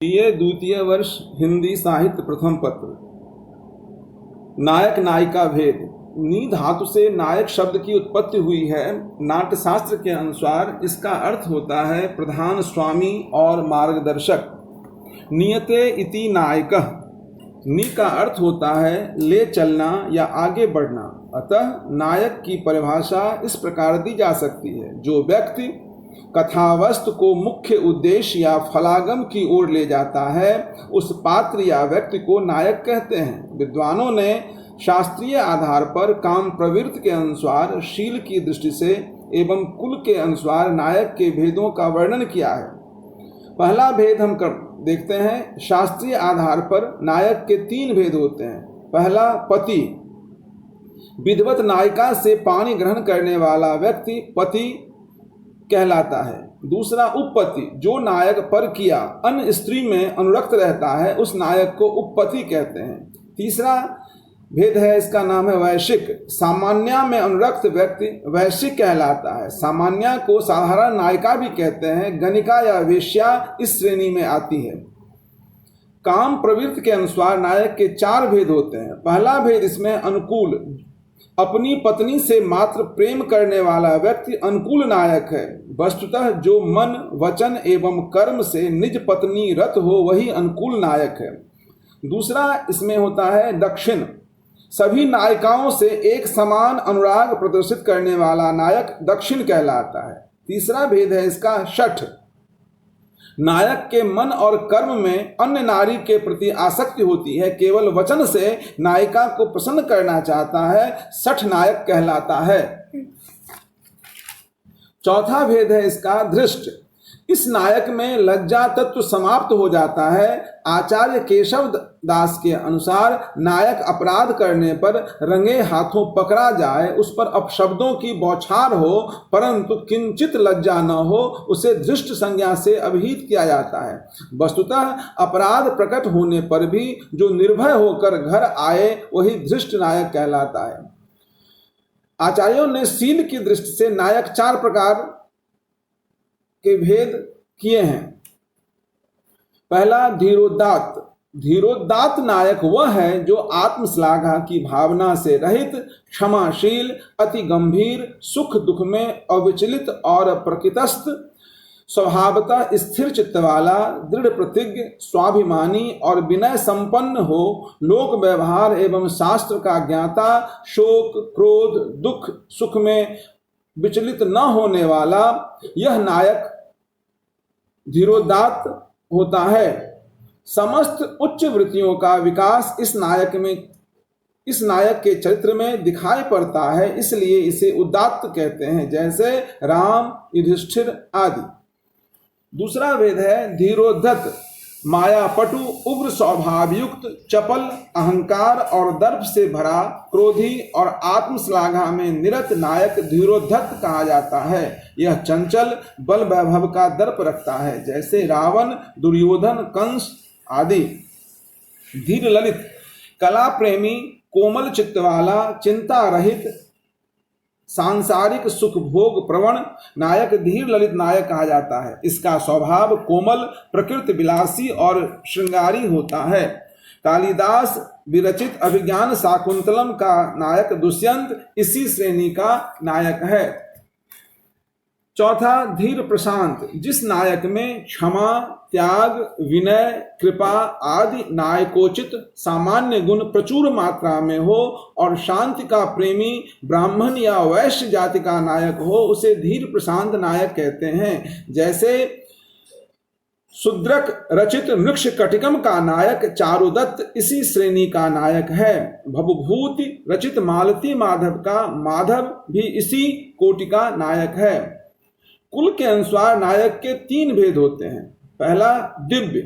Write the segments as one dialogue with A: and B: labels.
A: BA द्वितीय वर्ष हिंदी साहित्य प्रथम पत्र। नायक नायिका भेद। नी धातु से नायक शब्द की उत्पत्ति हुई है। नाट्यशास्त्र के अनुसार इसका अर्थ होता है प्रधान, स्वामी और मार्गदर्शक। नियते इति नायकः। नी का अर्थ होता है ले चलना या आगे बढ़ना। अतः नायक की परिभाषा इस प्रकार दी जा सकती है, जो व्यक्ति कथावस्तु को मुख्य उद्देश्य या फलागम की ओर ले जाता है, उस पात्र या व्यक्ति को नायक कहते हैं। विद्वानों ने शास्त्रीय आधार पर काम प्रवृत्ति के अनुसार, शील की दृष्टि से एवं कुल के अनुसार नायक के भेदों का वर्णन किया है। पहला भेद हम देखते हैं। शास्त्रीय आधार पर नायक के 3 भेद होते हैं। पहला, पति। विधिवत नायिका से पानी ग्रहण करने वाला व्यक्ति पति कहलाता है। दूसरा, उपपति। जो नायक पर किया अन्य स्त्री में अनुरक्त रहता है, उस नायक को उपपति कहते हैं। तीसरा भेद है, इसका नाम है वैश्यिक। सामान्या में अनुरक्त व्यक्ति वैश्यिक कहलाता है। सामान्या को साधारण नायिका भी कहते हैं। गणिका या वेश्या इस श्रेणी में आती है। काम प्रवृत्ति के अनुसार नायक के 4 भेद होते हैं। पहला भेद इसमें अनुकूल। अपनी पत्नी से मात्र प्रेम करने वाला व्यक्ति अनुकूल नायक है। वस्तुतः जो मन, वचन एवं कर्म से निज पत्नी रत हो, वही अनुकूल नायक है। दूसरा इसमें होता है दक्षिण। सभी नायिकाओं से एक समान अनुराग प्रदर्शित करने वाला नायक दक्षिण कहलाता है। तीसरा भेद है इसका शठ। नायक के मन और कर्म में अन्य नारी के प्रति आसक्ति होती है, केवल वचन से नायिका को प्रसन्न करना चाहता है, शठ नायक कहलाता है। चौथा भेद है इसका धृष्ट। इस नायक में लज्जा तत्व समाप्त हो जाता है। आचार्य केशव दास के अनुसार नायक अपराध करने पर रंगे हाथों पकड़ा जाए, उस पर अपशब्दों की बौछार हो, परंतु किंचित लज्जा न हो, उसे धृष्ट संज्ञा से अभिहित किया जाता है। वस्तुतः अपराध प्रकट होने पर भी जो निर्भय होकर घर आए, वही धृष्ट नायक कहलाता है। आचार्यों ने शील की दृष्टि से नायक 4 प्रकार के भेद किए हैं। पहला, धीरोदात्त। धीरोदात्त नायक वह है जो आत्मश्लाघा की भावना से रहित, क्षमाशील, अति गंभीर, सुख दुख में अविचलित और प्रकृतस्थ, स्वभावतः स्थिर चित्त वाला, दृढ़ प्रतिज्ञ, स्वाभिमानी और विनय संपन्न हो, लोक व्यवहार एवं शास्त्र का ज्ञाता, शोक, क्रोध, दुख, सुख में विचलित न होने वाला, यह नायक धीरोदात्त होता है। समस्त उच्च वृत्तियों का विकास इस नायक के चरित्र में दिखाई पड़ता है, इसलिए इसे उदात्त कहते हैं, जैसे राम, युधिष्ठिर आदि। दूसरा भेद है धीरोद्धत। मायापटु, उग्र स्वभाव युक्त, चपल, अहंकार और दर्प से भरा, क्रोधी और आत्मश्लाघा में निरत नायक धीरोद्धत कहा जाता है। यह चंचल, बल वैभव का दर्प रखता है, जैसे रावण, दुर्योधन, कंस आदि। धीर ललित। कला प्रेमी, कोमल चित्त वाला, चिंता रहित, सांसारिक सुख भोग प्रवण नायक धीर ललित नायक कहा जाता है। इसका स्वभाव कोमल, प्रकृति विलासी और श्रृंगारी होता है। कालिदास विरचित अभिज्ञान शाकुंतलम का नायक दुष्यंत इसी श्रेणी का नायक है। चौथा, धीर प्रशांत। जिस नायक में क्षमा, त्याग, विनय, कृपा आदि नायकोचित सामान्य गुण प्रचुर मात्रा में हो और शांति का प्रेमी ब्राह्मण या वैश्य जाति का नायक हो, उसे धीर प्रशांत नायक कहते हैं। जैसे शूद्रक रचित मृक्ष कटिकम का नायक चारुदत्त इसी श्रेणी का नायक है। भवभूति रचित मालती माधव का माधव भी इसी कोटि का नायक है। कुल के अनुसार नायक के 3 भेद होते हैं। पहला, दिव्य।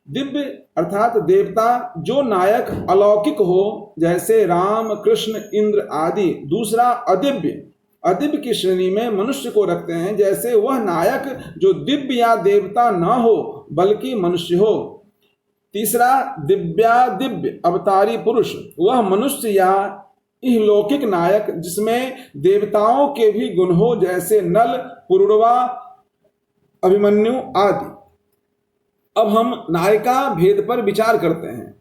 A: दिव्य अर्थात देवता, जो नायक अलौकिक हो, जैसे राम, कृष्ण, इंद्र आदि। दूसरा, अदिव्य। अदिव्य की श्रेणी में मनुष्य को रखते हैं, जैसे वह नायक जो दिव्य या देवता न हो बल्कि मनुष्य हो। तीसरा, दिव्यादिव्य अवतारी पुरुष। वह मनुष्य या इहलौकिक नायक जिसमें देवताओं के भी गुण हो, जैसे नल, पुरुरवा, अभिमन्यु आदि। अब हम नायिका भेद पर विचार करते हैं।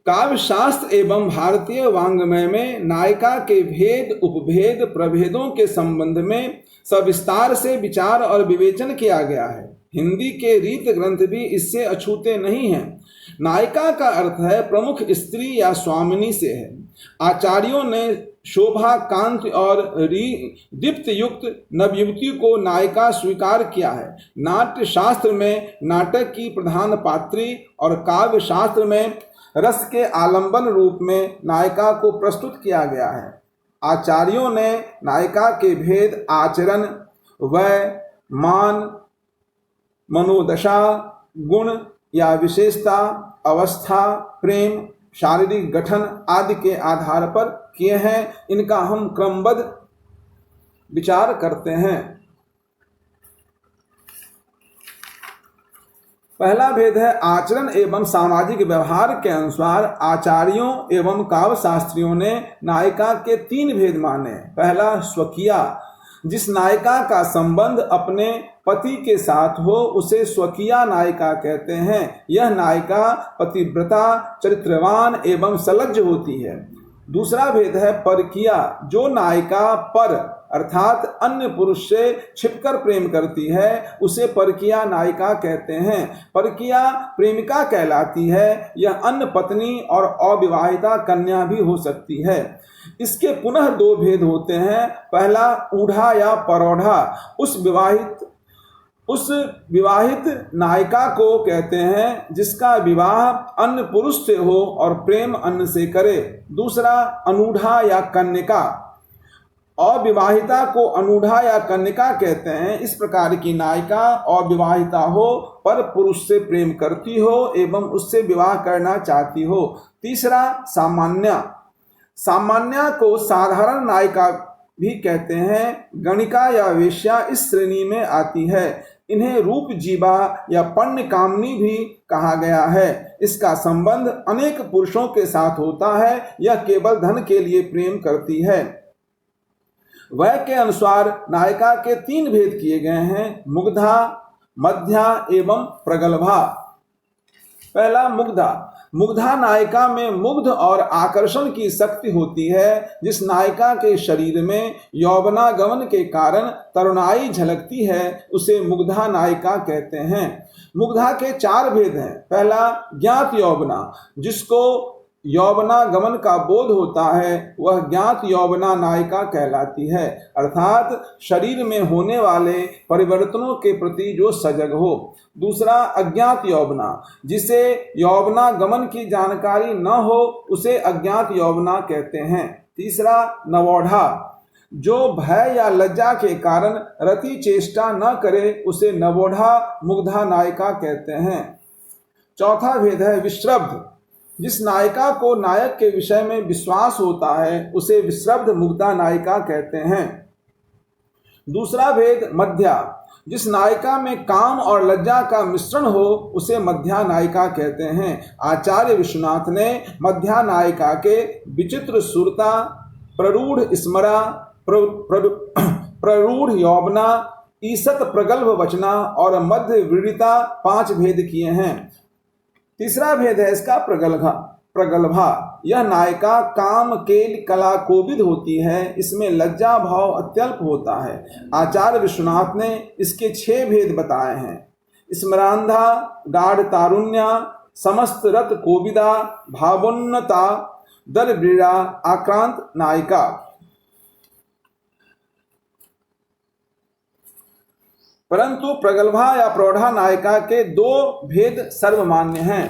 A: काव्य शास्त्र एवं भारतीय वाङ्मय में नायिका के भेद, उपभेद, प्रभेदों के संबंध में सविस्तार से विचार और विवेचन किया गया है। हिंदी के रीत ग्रंथ भी इससे अछूते नहीं हैं। नायिका का अर्थ है प्रमुख स्त्री या स्वामिनी से है। आचार्यों ने शोभा, कांति और दीप्त युक्त नवयुवती को नायिका स्वीकार किया है। नाट्य शास्त्र में नाटक की प्रधान पात्री और काव्य शास्त्र में रस के आलंबन रूप में नायिका को प्रस्तुत किया गया है। आचार्यों ने नायिका के भेद आचरण, वय, मान, मनोदशा, गुण या विशेषता, अवस्था, प्रेम, शारीरिक गठन आदि के आधार पर किए हैं। इनका हम क्रमबद्ध विचार करते हैं। पहला भेद है आचरण एवं सामाजिक व्यवहार के अनुसार आचार्यों एवं काव्य शास्त्रियों ने नायिका के 3 भेद माने। पहला स्वकीया, जिस नायिका का संबंध अपने पति के साथ हो उसे स्वकीया नायिका कहते हैं। यह नायिका पतिव्रता, चरित्रवान एवं सलज्ज होती है। दूसरा भेद है परकीया, जो नायिका पर अर्थात अन्य पुरुष से छिपकर प्रेम करती है उसे परकीया नायिका कहते हैं। परकीया प्रेमिका कहलाती है। यह अन्य पत्नी और अविवाहिता कन्या भी हो सकती है। इसके पुनः 2 भेद होते हैं। पहला ऊढ़ा या परौढ़ा, उस विवाहित नायिका को कहते हैं जिसका विवाह अन्य पुरुष से हो और प्रेम अन्य से करे। दूसरा अनूढ़ा या कन्यका, अविवाहिता को अनूढ़ा या कन्यका कहते हैं। इस प्रकार की नायिका अविवाहिता हो पर पुरुष से प्रेम करती हो एवं उससे विवाह करना चाहती हो। तीसरा सामान्या, सामान्या को साधारण नायिका भी कहते हैं। गणिका या वेश्या इस श्रेणी में आती है। इन्हें रूप जीवा या पण्य कामनी भी कहा गया है। इसका संबंध अनेक पुरुषों के साथ होता है। यह केवल धन के लिए प्रेम करती है। वय के अनुसार नायिका के 3 भेद किए गए हैं, मुग्धा, मध्या एवं प्रगल्भा। पहला मुग्धा, मुग्धा नायिका में मुग्ध और आकर्षण की शक्ति होती है। जिस नायिका के शरीर में यौवनागमन के कारण तरुणाई झलकती है उसे मुग्धा नायिका कहते हैं। मुग्धा के 4 भेद हैं। पहला ज्ञात यौवना, जिसको यौवनागमन का बोध होता है वह ज्ञात यौवना नायिका कहलाती है, अर्थात शरीर में होने वाले परिवर्तनों के प्रति जो सजग हो। दूसरा अज्ञात यौवना, जिसे यौवनागमन की जानकारी न हो उसे अज्ञात यौवना कहते हैं। तीसरा नवौढ़ा, जो भय या लज्जा के कारण रति चेष्टा न करे उसे नवौढ़ा मुग्धा नायिका कहते हैं। चौथा भेद है विश्रब्ध, जिस नायिका को नायक के विषय में विश्वास होता है उसे विश्रब्ध मुग्धा नायिका कहते हैं। दूसरा भेद मध्या, जिस नायिका में काम और लज्जा का मिश्रण हो उसे मध्या नायिका कहते हैं। आचार्य विश्वनाथ ने मध्या नायिका के विचित्र सुरता, प्ररूढ़ स्मरा, प्ररूढ़ यौवना, ईसत प्रगल्भ वचना और मध्य वृणिता 5 भेद किए हैं। तीसरा भेद है इसका प्रगल्भा। यह नायिका काम केल कला कोविद होती है। इसमें लज्जा भाव अत्यल्प होता है। आचार्य विश्वनाथ ने इसके 6 भेद बताए हैं। स्मरांधा, गाढ़ तारुण्या, समस्त रत कोविदा, भावोन्नता, दरब्रीड़ा, आक्रांत नायिका। परंतु प्रगल्भा या प्रौढ़ा नायिका के 2 भेद सर्वमान्य हैं।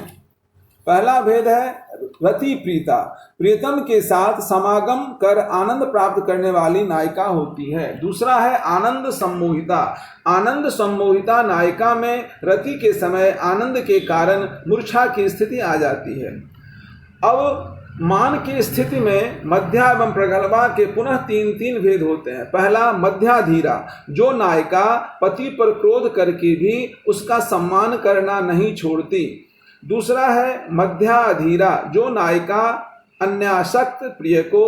A: पहला भेद है रति प्रीता, प्रियतम के साथ समागम कर आनंद प्राप्त करने वाली नायिका होती है। दूसरा है आनंद सम्मोहिता। आनंद सम्मोहिता नायिका में रति के समय आनंद के कारण मूर्छा की स्थिति आ जाती है। अब मान की स्थिति में मध्या एवं प्रगल्भा के पुनः 3 भेद होते हैं। पहला मध्याधीरा, जो नायिका पति पर क्रोध करके भी उसका सम्मान करना नहीं छोड़ती। दूसरा है मध्याधीरा, जो नायिका अन्यासक्त प्रिय को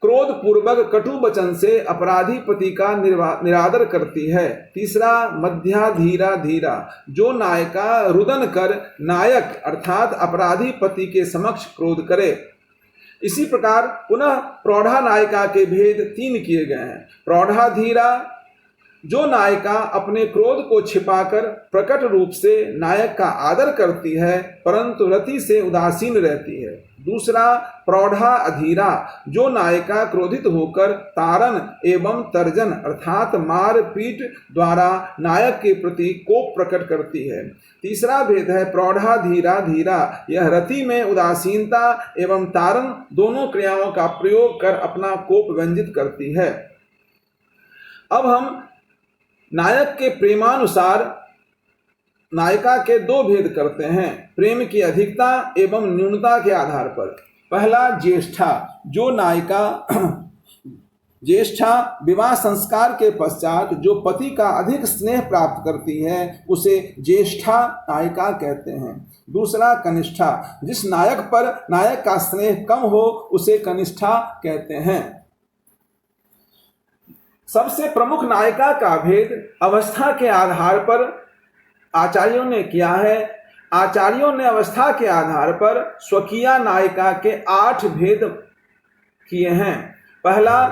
A: क्रोध पूर्वक कटु वचन से अपराधी पति का निरादर करती है। तीसरा, मध्याधीरा धीरा, जो नायिका रुदन कर नायक अर्थात अपराधी पति के समक्ष क्रोध करे। इसी प्रकार पुनः प्रौढ़ा नायिका के भेद 3 किए गए हैं। प्रौढ़ाधीरा, जो नायिका अपने क्रोध को छिपाकर प्रकट रूप से नायक का आदर करती है परंतु रति से उदासीन रहती है। दूसरा, प्रौढ़ा अधीरा, जो नायिका क्रोधित होकर ताड़न एवं तर्जन अर्थात मार पीट द्वारा नायक के प्रति कोप प्रकट करती है। तीसरा भेद है प्रौढ़ा धीरा धीरा, यह रति में उदासीनता एवं ताड़न दोनों क्रियाओं का प्रयोग कर अपना कोप व्यंजित करती है। अब हम नायक के प्रेमानुसार नायिका के 2 भेद करते हैं, प्रेम की अधिकता एवं न्यूनता के आधार पर। पहला, ज्येष्ठा, जो नायिका ज्येष्ठा विवाह संस्कार के पश्चात जो पति का अधिक स्नेह प्राप्त करती है उसे ज्येष्ठा नायिका कहते हैं। दूसरा, कनिष्ठा, जिस नायक पर नायक का स्नेह कम हो उसे कनिष्ठा कहते हैं। सबसे प्रमुख नायिका का भेद अवस्था के आधार पर आचार्यों ने किया है। आचार्यों ने अवस्था के आधार पर स्वकीय नायिका के 8 भेद किए हैं। पहला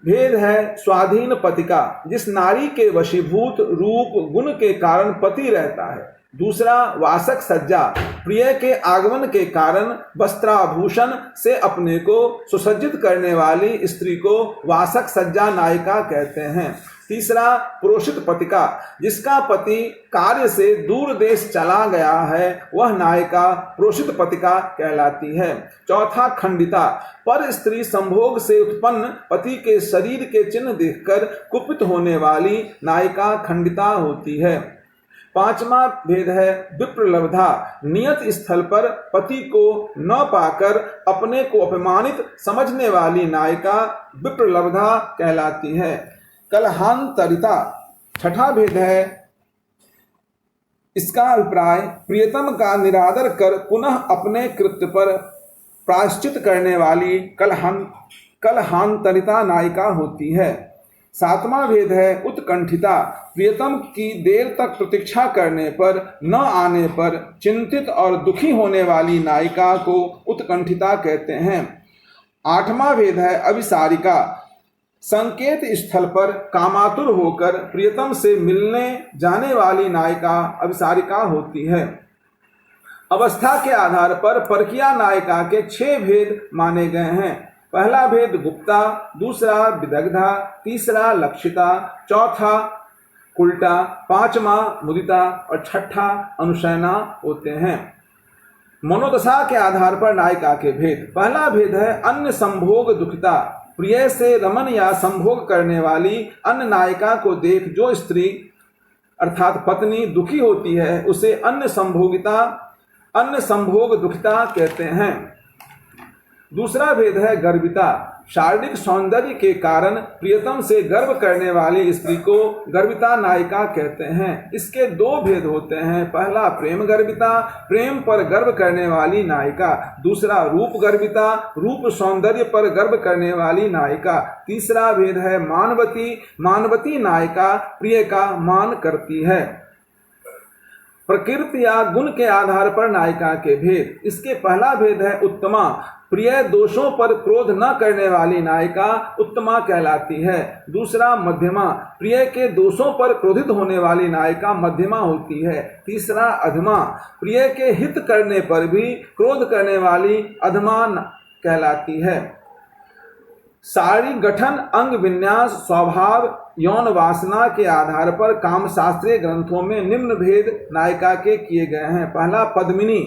A: भेद है स्वाधीन पति का, जिस नारी के वशीभूत रूप गुण के कारण पति रहता है। दूसरा, वासक सज्जा, प्रिय के आगमन के कारण वस्त्राभूषण से अपने को सुसज्जित करने वाली स्त्री को वासक सज्जा नायिका कहते हैं। तीसरा, प्रोषित पतिका, जिसका पति कार्य से दूर देश चला गया है वह नायिका प्रोषित पतिका कहलाती है। चौथा, खंडिता, पर स्त्री संभोग से उत्पन्न पति के शरीर के चिन्ह देखकर कुपित होने वाली नायिका खंडिता होती है। पांचवा भेद है विप्रलब्धा, नियत स्थल पर पति को न पाकर अपने को अपमानित समझने वाली नायिका विप्रलब्धा कहलाती है। कलहांतरिता छठा भेद है, इसका अभिप्राय प्रियतम का निरादर कर पुनः अपने कृत्य पर प्रायश्चित करने वाली कलहांतरिता नायिका होती है। सातवां भेद है उत्कंठिता, प्रियतम की देर तक प्रतीक्षा करने पर न आने पर चिंतित और दुखी होने वाली नायिका को उत्कंठिता कहते हैं। आठवां भेद है अभिसारिका, संकेत स्थल पर कामातुर होकर प्रियतम से मिलने जाने वाली नायिका अभिसारिका होती है। अवस्था के आधार पर परकीया नायिका के 6 भेद माने गए हैं। पहला भेद गुप्ता, दूसरा विदग्धा, तीसरा लक्षिता, चौथा उल्टा, पांचवा मुदिता और छठा अनुशयना होते हैं। मनोदशा के आधार पर नायिका के भेद। पहला भेद है अन्य संभोग दुखिता, प्रिय से रमन या संभोग करने वाली अन्य नायिका को देख जो स्त्री अर्थात पत्नी दुखी होती है उसे अन्य संभोग दुखिता कहते हैं। दूसरा भेद है गर्विता, शारीरिक सौंदर्य के कारण प्रियतम से गर्व करने वाली स्त्री को गर्विता नायिका कहते हैं। इसके 2 भेद होते हैं, पहला प्रेम गर्विता, प्रेम पर गर्व करने वाली नायिका। दूसरा रूप गर्विता, रूप सौंदर्य पर गर्व करने वाली नायिका। तीसरा भेद है मानवती, मानवती नायिका प्रिय का मान करती है। प्रकृति या गुण के आधार पर नायिका के भेद। इसके पहला भेद है उत्तमा, प्रिय दोषों पर क्रोध न करने वाली नायिका उत्तमा कहलाती है। दूसरा मध्यमा, प्रिय के दोषों पर क्रोधित होने वाली नायिका मध्यमा होती है। तीसरा अधमा, प्रिय के हित करने पर भी क्रोध करने वाली अधमा कहलाती है। शारीरिक गठन, अंग विन्यास, स्वभाव, यौन वासना के आधार पर कामशास्त्रीय ग्रंथों में निम्न भेद नायिका के किए गए हैं। पहला पद्मिनी,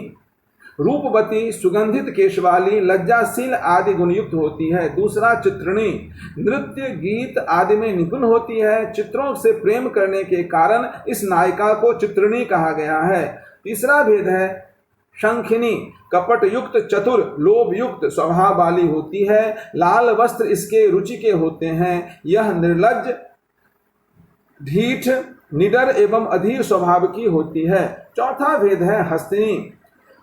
A: रूपवती, सुगंधित केश वाली, लज्जाशील आदि गुणयुक्त होती है। दूसरा चित्रिणी, नृत्य गीत आदि में निपुण होती है। चित्रों से प्रेम करने के कारण इस नायिका को चित्रिणी कहा गया है। तीसरा भेद है शंखिनी, कपट युक्त, चतुर, लोभ युक्त स्वभाव वाली होती है। लाल वस्त्र इसके रुचि के होते हैं। यह निर्लज्ज, ढीठ, निडर एवं अधीर स्वभाव की होती है। चौथा भेद है हस्तिनी,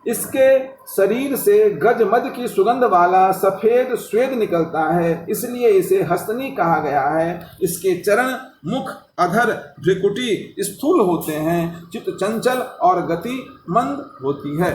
A: इसके शरीर से गजमद की सुगंध वाला सफेद स्वेद निकलता है, इसलिए इसे हस्तनी कहा गया है। इसके चरण, मुख, अधर, भ्रिकुटी स्थूल होते हैं, चित्त चंचल और गति मंद होती है।